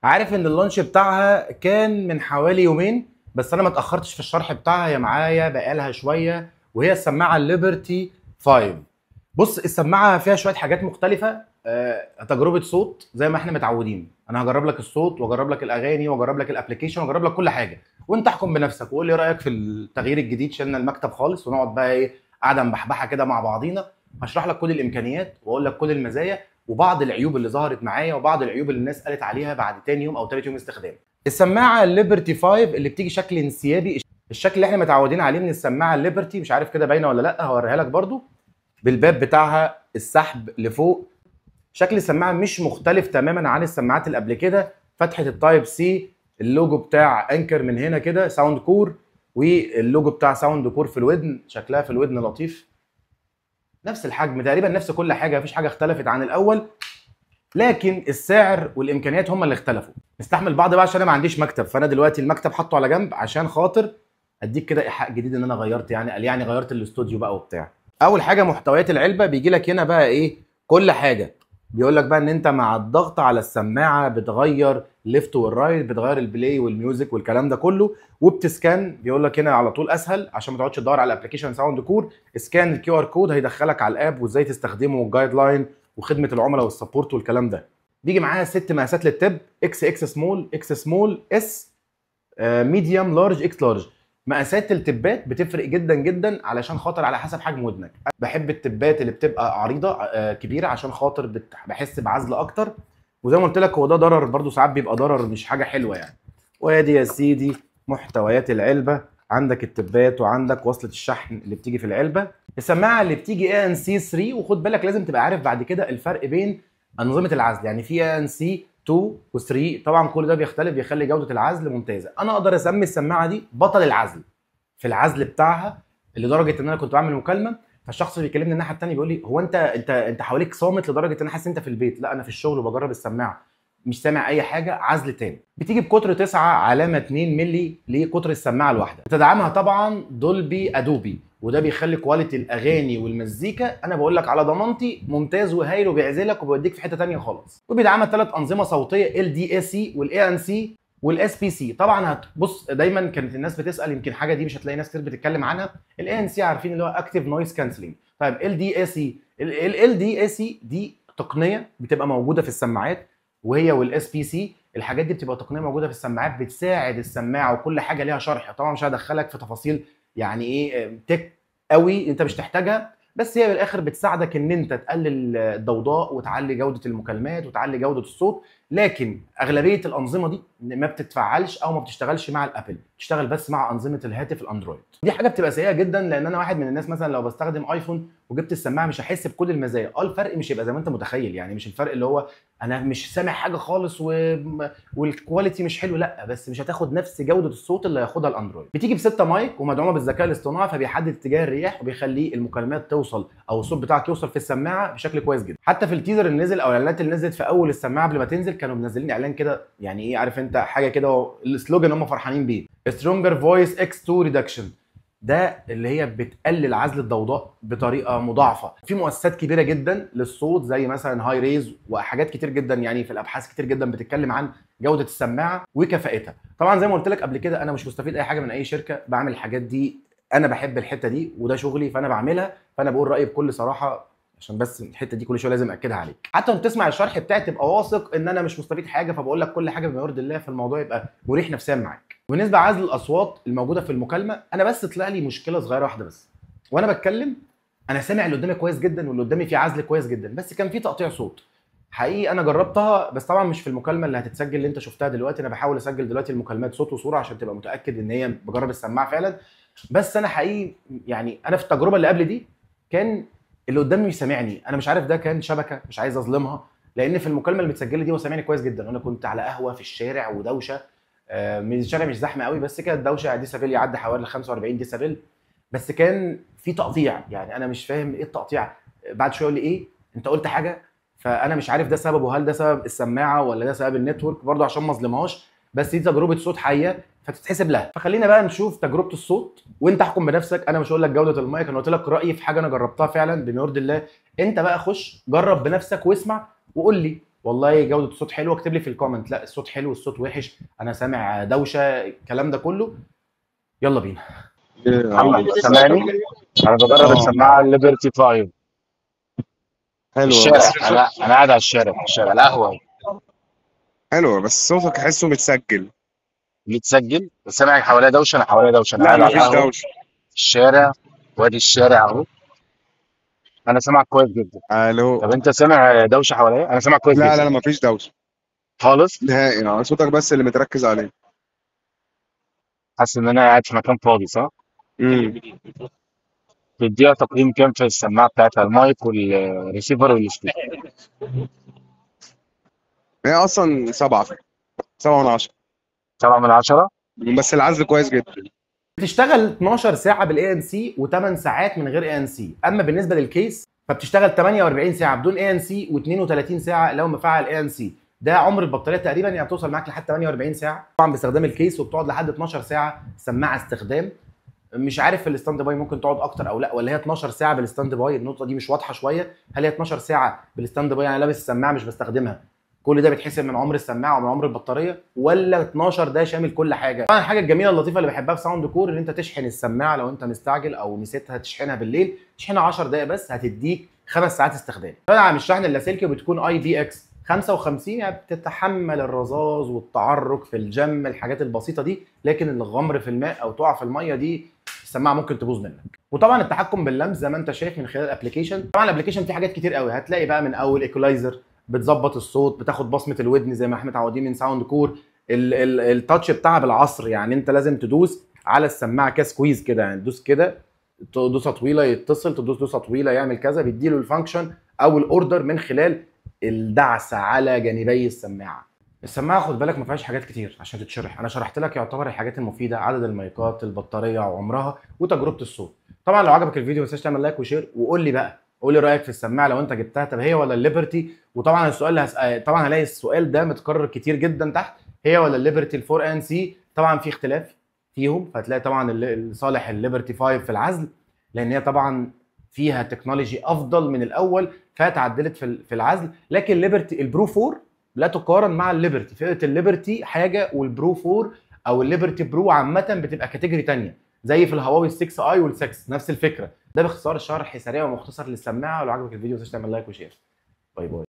عارف ان اللانش بتاعها كان من حوالي يومين، بس انا ما اتاخرتش في الشرح بتاعها، هي معايا بقالها شويه. وهي السماعه الليبرتي 5. بص، السماعه فيها شويه حاجات مختلفه. تجربه صوت زي ما احنا متعودين. انا هجرب لك الصوت واجرب لك الاغاني واجرب لك الابلكيشن واجرب لك كل حاجه، وانت احكم بنفسك وقول لي رايك في التغيير الجديد. شلنا المكتب خالص ونقعد بقى ايه، قاعده مبحبحه كده مع بعضينا. هشرح لك كل الامكانيات واقول لك كل المزايا وبعض العيوب اللي ظهرت معايا وبعض العيوب اللي الناس قالت عليها بعد تاني يوم او تالت يوم استخدام. السماعه الليبرتي 5 اللي بتيجي شكل انسيابي، الشكل اللي احنا متعودين عليه من السماعه الليبرتي، مش عارف كده باينه ولا لا، هوريها لك برضو. بالباب بتاعها، السحب لفوق. شكل السماعه مش مختلف تماما عن السماعات اللي قبل كده. فتحه التايب سي، اللوجو بتاع انكر من هنا كده، ساوند كور، واللوجو بتاع ساوند كور في الودن. شكلها في الودن لطيف. نفس الحجم تقريبا، نفس كل حاجه، مفيش حاجه اختلفت عن الاول، لكن السعر والامكانيات هم اللي اختلفوا. نستحمل بعض بقى عشان انا ما عنديش مكتب، فانا دلوقتي المكتب حاطه على جنب عشان خاطر اديك كده ايحاء جديد ان انا غيرت، يعني قال يعني غيرت الاستوديو بقى وبتاع. اول حاجه محتويات العلبه، بيجي لك هنا بقى ايه، كل حاجه. بيقول لك بقى ان انت مع الضغط على السماعه بتغير ليفت والرايت، بتغير البلاي والميوزك والكلام ده كله، وبتسكان. بيقول لك هنا على طول اسهل عشان ما تقعدش تدور على الابلكيشن ساوند كور، اسكان الكيو ار كود هيدخلك على الاب وازاي تستخدمه والجايد لاين وخدمه العملاء والسبورت والكلام ده. بيجي معاها 6 مقاسات للتب، اكس اكس سمول، اكس سمول، اس، ميديوم، لارج، اكس لارج. مقاسات التبات بتفرق جدا جدا علشان خاطر على حسب حجم ودنك. بحب التبات اللي بتبقى عريضه كبيره عشان خاطر بحس بعزل اكتر. وزي ما قلت لك هو ده ضرر برضو، ساعات بيبقى ضرر مش حاجه حلوه يعني. وادي يا سيدي محتويات العلبه. عندك التبات وعندك وصله الشحن اللي بتيجي في العلبه. السماعه اللي بتيجي اي ان سي 3، وخد بالك لازم تبقى عارف بعد كده الفرق بين انظمه العزل. يعني في اي ان سي 2 و3، طبعا كل ده بيختلف، بيخلي جوده العزل ممتازه. انا اقدر اسمي السماعه دي بطل العزل في العزل بتاعها، لدرجه ان انا كنت بعمل مكالمه، فالشخص اللي بيكلمني الناحيه الثانيه بيقول لي هو انت حواليك صامت لدرجه ان انا حاسس انت في البيت. لا، انا في الشغل وبجرب السماعه مش سامع اي حاجه. عزل تاني. بتيجي بقطر 9 علامه 2 مللي لقطر السماعه الواحده. بتدعمها طبعا دولبي ادوبي، وده بيخلي كواليتي الاغاني والمزيكا، انا بقول لك على ضمانتي، ممتاز وهايل وبيعزلك وبيوديك في حته ثانيه خالص. وبيدعمها 3 انظمه صوتيه، ال دي اي سي والاي ان سي والاس بي سي. طبعا هتبص، دايما كانت الناس بتسال، يمكن حاجه دي مش هتلاقي ناس كتير بتتكلم عنها. الاي ان سي عارفين اللي هو اكتيف نويز كانسلنج. طيب ال دي اي سي، ال دي اي سي دي تقنيه بتبقى موجوده في السماعات، وهي والاس بي سي. الحاجات دي بتبقى تقنيه موجوده في السماعات بتساعد السماعه، وكل حاجه ليها شرح. طبعا مش هدخلك في تفاصيل يعني ايه تك قوي انت مش تحتاجها، بس هي بالاخر بتساعدك ان انت تقلل الضوضاء وتعلي جوده المكالمات وتعلي جوده الصوت. لكن اغلبيه الانظمه دي ما بتتفعلش او ما بتشتغلش مع الابل، بتشتغل بس مع انظمه الهاتف الاندرويد. دي حاجه بتبقى سيئه جدا، لان انا واحد من الناس مثلا لو بستخدم ايفون وجبت السماعه مش هحس بكل المزايا. الفرق مش هيبقى زي ما انت متخيل، يعني مش الفرق اللي هو انا مش سامع حاجه خالص والكواليتي مش حلو، لا، بس مش هتاخد نفس جوده الصوت اللي هياخدها الاندرويد. بتيجي بستة مايك ومدعومه بالذكاء الاصطناعي، فبيحدد اتجاه الرياح وبيخلي المكالمات توصل او الصوت بتاعك يوصل في السماعه بشكل كويس جدا. حتى في التيزر اللي نزل او الاعلانات اللي نزلت في اول السماعه قبل ما تنزل، كانوا منزلين اعلان كده، يعني ايه، عارف انت حاجه كده، السلوجان هم فرحانين بيه، سترونجر فويس اكس 2 ريدكشن. ده اللي هي بتقلل عزل الضوضاء بطريقه مضاعفه. في مؤسسات كبيره جدا للصوت زي مثلا هاي ريز وحاجات كتير جدا، يعني في الابحاث كتير جدا بتتكلم عن جوده السماعه وكفاءتها. طبعا زي ما قلت لك قبل كده، انا مش مستفيد اي حاجه من اي شركه، بعمل الحاجات دي، انا بحب الحته دي وده شغلي فانا بعملها، فانا بقول رايي بكل صراحه، عشان بس الحته دي كل شويه لازم اكدها عليك. حتى وانت تسمع الشرح بتاعي تبقى واثق ان انا مش مستفيد حاجه، فبقول لك كل حاجه بما يرضي الله، فالموضوع يبقى مريح نفسيا معاك. بالنسبه لعزل الاصوات الموجوده في المكالمه، انا بس طلع لي مشكله صغيره واحده بس. وانا بتكلم انا سامع اللي قدامي كويس جدا واللي قدامي فيه عزل كويس جدا، بس كان في تقطيع صوت. حقيقي انا جربتها، بس طبعا مش في المكالمه اللي هتتسجل اللي انت شفتها دلوقتي. انا بحاول اسجل دلوقتي المكالمات صوت وصوره عشان تبقى متاكد ان هي بجرب السماعه فعلا. بس انا حقيقي يعني انا في التجربه اللي قبل دي كان اللي قدامي مش سامعني. انا مش عارف ده كان شبكه، مش عايز اظلمها، لان في المكالمه المتسجله دي هو سامعني كويس جدا، وانا كنت على قهوه في الشارع ودوشه. من الشارع مش زحمه قوي، بس كانت دوشه، ديسابيل يعدي حوالي 45 ديسابيل. بس كان في تقطيع، يعني انا مش فاهم ايه التقطيع. بعد شويه يقول لي ايه انت قلت حاجه، فانا مش عارف ده سببه، هل ده سبب السماعه ولا ده سبب النتورك برضه، عشان ما اظلمهاش، بس دي تجربه صوت حيه فتتحسب لها. فخلينا بقى نشوف تجربه الصوت وانت احكم بنفسك. انا مش هقول لك جوده المايك، انا قلت لك رايي في حاجه انا جربتها فعلا بما يرضي الله. انت بقى خش جرب بنفسك واسمع وقول لي والله جوده الصوت حلوه اكتب لي في الكومنت لا الصوت حلو الصوت وحش انا سامع دوشه الكلام ده كله. يلا بينا. محمد سامعني؟ انا بجرب اه السماعه الليبرتي 5 في حلوة الشارع. بس انا قاعد على الشارع، في الشارع القهوه. حلوة بس صوتك حاسه متسجل. بيتسجل بس سامع حواليا دوشه، انا حواليا دوشه، انا لا قاعد على مفيش القهوه دوشة. في الشارع، وادي الشارع اهو. انا سامعك كويس جدا. الو. طب انت سامع دوشه حواليا؟ انا سامعك كويس لا لا جدا لا مفيش دوشة خالص. نهائي، صوتك بس اللي متركز عليه. حاسس ان انا قاعد في مكان فاضي صح؟ امم تديها تقييم كام في السماعه بتاعتها، المايك والريسيفر والسبيكر؟ هي اصلا 7 من 10. 7 من 10. بس العزل كويس جدا. بتشتغل 12 ساعه بالاي ان سي و8 ساعات من غير اي ان سي. اما بالنسبه للكيس فبتشتغل 48 ساعه بدون اي ان سي و32 ساعه لو مفعل اي ان سي. ده عمر البطاريه تقريبا يعني بتوصل معاك لحد 48 ساعه طبعا باستخدام الكيس، وبتقعد لحد 12 ساعه سماعه استخدام. مش عارف في الستاند باي ممكن تقعد اكتر او لا، ولا هي 12 ساعه بالستاند باي. النقطه دي مش واضحه شويه. هل هي 12 ساعه بالستاند باي يعني لابس السماعه مش بستخدمها كل ده بيتحسب من عمر السماعه ومن عمر البطاريه، ولا 12 ده شامل كل حاجه؟ طبعا الحاجه الجميله اللطيفه اللي بحبها في ساوند كور ان انت تشحن السماعه لو انت مستعجل او نسيتها تشحنها بالليل، تشحنها 10 دقائق بس هتديك 5 ساعات استخدام. طبعا الشحن اللاسلكي بتكون اي بي اكس 55 يعني بتتحمل الرذاذ والتعرق في الجم الحاجات البسيطه دي، لكن الغمر في الماء او تقع في الميه دي السماعه ممكن تبوظ منك. وطبعا التحكم باللمس زي ما انت شايف من خلال الابلكيشن. طبعا الابلكيشن فيه حاجات كتير قوي، هتلاقي بقى من اول ايكولايزر بتظبط الصوت، بتاخد بصمه الودن زي ما احنا متعودين من ساوند كور. التاتش بتاعها بالعصر، يعني انت لازم تدوس على السماعه كسكويز كده، يعني تدوس كده دوسه طويله يتصل، تدوس دوسه طويله يعمل كذا، بيديله الفانكشن او الاوردر من خلال الدعسه على جانبي السماعه. السماعه خد بالك ما فيهاش حاجات كتير عشان تتشرح، انا شرحت لك يعتبر الحاجات المفيده، عدد المايكات، البطاريه وعمرها وتجربه الصوت. طبعا لو عجبك الفيديو ما تنساش تعمل لايك وشير، وقول لي بقى قول لي رايك في السماعه لو انت جبتها، طب هي ولا الليبرتي؟ وطبعا السؤال اللي طبعا هلاقي السؤال ده متكرر كتير جدا تحت، هي ولا الليبرتي الفور ان سي؟ طبعا في اختلاف فيهم، فهتلاقي طبعا صالح الليبرتي 5 في العزل لان هي طبعا فيها تكنولوجي افضل من الاول فتعدلت في العزل، لكن الليبرتي البرو 4 لا تقارن مع الليبرتي. فئه الليبرتي حاجه والبرو 4 او الليبرتي برو عامه بتبقى كاتيجوري ثانيه، زي في الهواوي 6 اي وال6 نفس الفكره. ده باختصار شرح سريع ومختصر للسماعه، ولو عجبك الفيديو ما تنساش تعمل لايك وشير. باي باي.